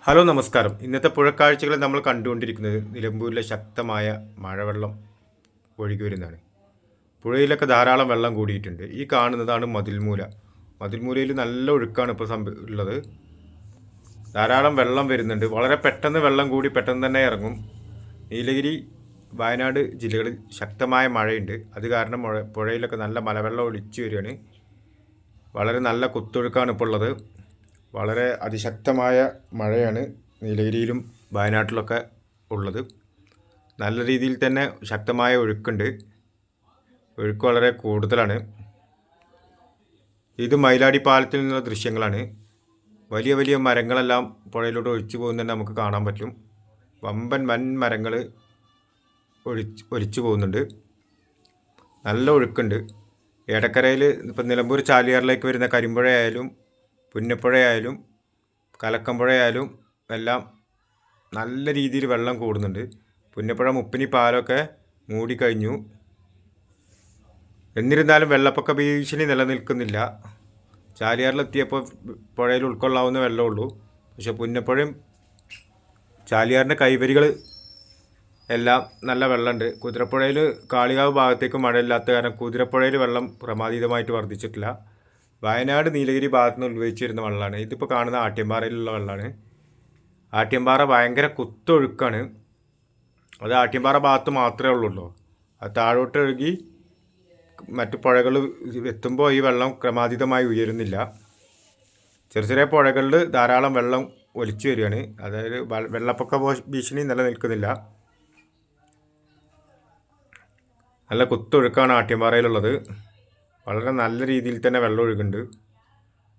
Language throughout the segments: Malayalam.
ഹലോ നമസ്കാരം. ഇന്നത്തെ പുഴക്കാഴ്ചകൾ നമ്മൾ കണ്ടുകൊണ്ടിരിക്കുന്നത് നിലമ്പൂരിലെ ശക്തമായ മഴവെള്ളം ഒഴുകി വരുന്നതാണ്. പുഴയിലൊക്കെ ധാരാളം വെള്ളം കൂടിയിട്ടുണ്ട്. ഈ കാണുന്നതാണ് മതിൽമൂല. മതിൽമൂലയിൽ നല്ല ഒഴുക്കാണ് ഇപ്പോൾ ഉള്ളത്. ധാരാളം വെള്ളം വരുന്നുണ്ട്. വളരെ പെട്ടെന്ന് വെള്ളം കൂടി പെട്ടെന്ന് തന്നെ ഇറങ്ങും. നീലഗിരി, വയനാട് ജില്ലകളിൽ ശക്തമായ മഴയുണ്ട്. അത് കാരണം പുഴയിലൊക്കെ നല്ല മലവെള്ളം ഒലിച്ചു വരികയാണ്. വളരെ നല്ല കുത്തൊഴുക്കാണ് ഇപ്പോൾ ഉള്ളത്. വളരെ അതിശക്തമായ മഴയാണ് നീലഗിരിയിലും വയനാട്ടിലൊക്കെ ഉള്ളത്. നല്ല രീതിയിൽ തന്നെ ശക്തമായ ഒഴുക്കുണ്ട്. ഒഴുക്ക് വളരെ കൂടുതലാണ്. ഇത് മയിലാടി പാലത്തിൽ നിന്നുള്ള ദൃശ്യങ്ങളാണ്. വലിയ വലിയ മരങ്ങളെല്ലാം പുഴയിലൂടെ ഒഴിച്ചു പോകുന്നതന്നെ നമുക്ക് കാണാൻ പറ്റും. വൻ മരങ്ങൾ ഒലിച്ചു പോകുന്നുണ്ട്. നല്ല ഒഴുക്കുണ്ട്. എടക്കരയിൽ ഇപ്പം നിലമ്പൂർ ചാലിയാറിലേക്ക് വരുന്ന കരിമ്പുഴയായാലും പുന്നപ്പുഴയായാലും കലക്കമ്പുഴയായാലും എല്ലാം നല്ല രീതിയിൽ വെള്ളം കൂടുന്നുണ്ട്. പുന്നപ്പുഴ മുപ്പിനി പാലമൊക്കെ മൂടിക്കഴിഞ്ഞു. എന്നിരുന്നാലും വെള്ളപ്പൊക്ക ഭീഷണി നിലനിൽക്കുന്നില്ല. ചാലിയാറിലെത്തിയപ്പോൾ പുഴയിൽ ഉൾക്കൊള്ളാവുന്ന വെള്ളമുള്ളൂ. പക്ഷെ പുന്നപ്പുഴയും ചാലിയാറിൻ്റെ കൈവരികൾ എല്ലാം നല്ല വെള്ളമുണ്ട്. കുതിരപ്പുഴയിൽ കാളികാവ് ഭാഗത്തേക്ക് മഴയില്ലാത്ത കാരണം കുതിരപ്പുഴയിൽ വെള്ളം ക്രമാതീതമായിട്ട് വർദ്ധിച്ചിട്ടില്ല. വയനാട് നീലഗിരി ഭാഗത്ത് നിന്ന് ഉത്ഭവിച്ചു വരുന്ന വെള്ളമാണ്. ഇതിപ്പോൾ കാണുന്ന ആട്യമ്പാറയിലുള്ള വെള്ളമാണ്. ആട്യമ്പാറ ഭയങ്കര കുത്തൊഴുക്കാണ്. അത് ആട്യമ്പാറ ഭാഗത്ത് മാത്രമേ ഉള്ളൂ. അത് താഴോട്ട് ഒഴുകി മറ്റു പുഴകൾ എത്തുമ്പോൾ ഈ വെള്ളം ക്രമാതീതമായി ഉയരുന്നില്ല. ചെറിയ പുഴകളിൽ ധാരാളം വെള്ളം ഒലിച്ചു വരികയാണ്. അതായത് വെള്ളപ്പൊക്ക ഭീഷണി നിലനിൽക്കുന്നില്ല. നല്ല കുത്തൊഴുക്കാണ് ആട്യമ്പാറയിലുള്ളത്. വളരെ നല്ല രീതിയിൽ തന്നെ വെള്ളം ഒഴുകുന്നുണ്ട്.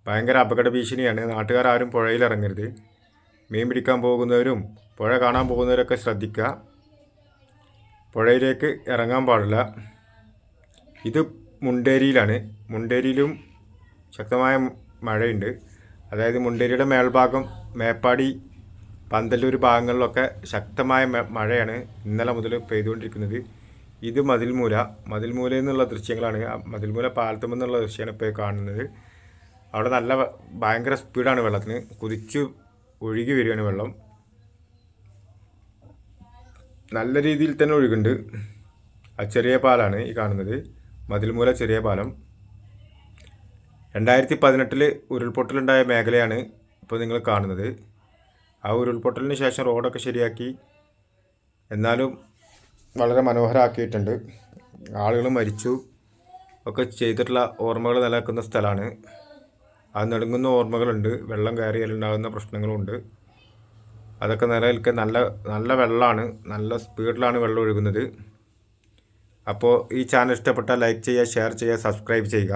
ഭയങ്കര അപകട ഭീഷണിയാണ്. നാട്ടുകാരും പുഴയിൽ ഇറങ്ങരുത്. മീൻ പിടിക്കാൻ പോകുന്നവരും പുഴ കാണാൻ പോകുന്നവരൊക്കെ ശ്രദ്ധിക്കുക. പുഴയിലേക്ക് ഇറങ്ങാൻ പാടില്ല. ഇത് മുണ്ടേരിയിലാണ്. മുണ്ടേരിയിലും ശക്തമായ മഴയുണ്ട്. അതായത് മുണ്ടേരിയുടെ മേൽഭാഗം, മേപ്പാടി, പന്തല്ലൂർ ഭാഗങ്ങളിലൊക്കെ ശക്തമായ മഴയാണ് ഇന്നലെ മുതൽ പെയ്തുകൊണ്ടിരിക്കുന്നത്. ഇത് മതിൽമൂലയിൽ നിന്നുള്ള ദൃശ്യങ്ങളാണ്. മതിൽമൂല പാലത്തും നിന്നുള്ള ദൃശ്യമാണ് ഇപ്പോൾ കാണുന്നത്. അവിടെ നല്ല ഭയങ്കര സ്പീഡാണ് വെള്ളത്തിന്. കുതിച്ച് ഒഴുകി വരികയാണ് വെള്ളം. നല്ല രീതിയിൽ തന്നെ ഒഴുകുന്നുണ്ട്. ആ ചെറിയ പാലാണ് ഈ കാണുന്നത്, മതിൽമൂല ചെറിയ പാലം. 2018 ഉരുൾപൊട്ടലുണ്ടായ മേഖലയാണ് ഇപ്പോൾ നിങ്ങൾ കാണുന്നത്. ആ ഉരുൾപൊട്ടലിന് ശേഷം റോഡൊക്കെ ശരിയാക്കി, എന്നാലും വളരെ മനോഹരമാക്കിയിട്ടുണ്ട്. ആളുകൾ മരിച്ചു ഒക്കെ ചെയ്തിട്ടുള്ള ഓർമ്മകൾ നിലനിൽക്കുന്ന സ്ഥലമാണ്. അത് നെടുങ്ങുന്ന ഓർമ്മകളുണ്ട്. വെള്ളം കയറിയാലുണ്ടാകുന്ന പ്രശ്നങ്ങളുണ്ട്. അതൊക്കെ നിലനിൽക്കാൻ നല്ല വെള്ളമാണ്. നല്ല സ്പീഡിലാണ് വെള്ളം ഒഴുകുന്നത്. അപ്പോൾ ഈ ചാനൽ ഇഷ്ടപ്പെട്ടാൽ ലൈക്ക് ചെയ്യുക, ഷെയർ ചെയ്യുക, സബ്സ്ക്രൈബ് ചെയ്യുക.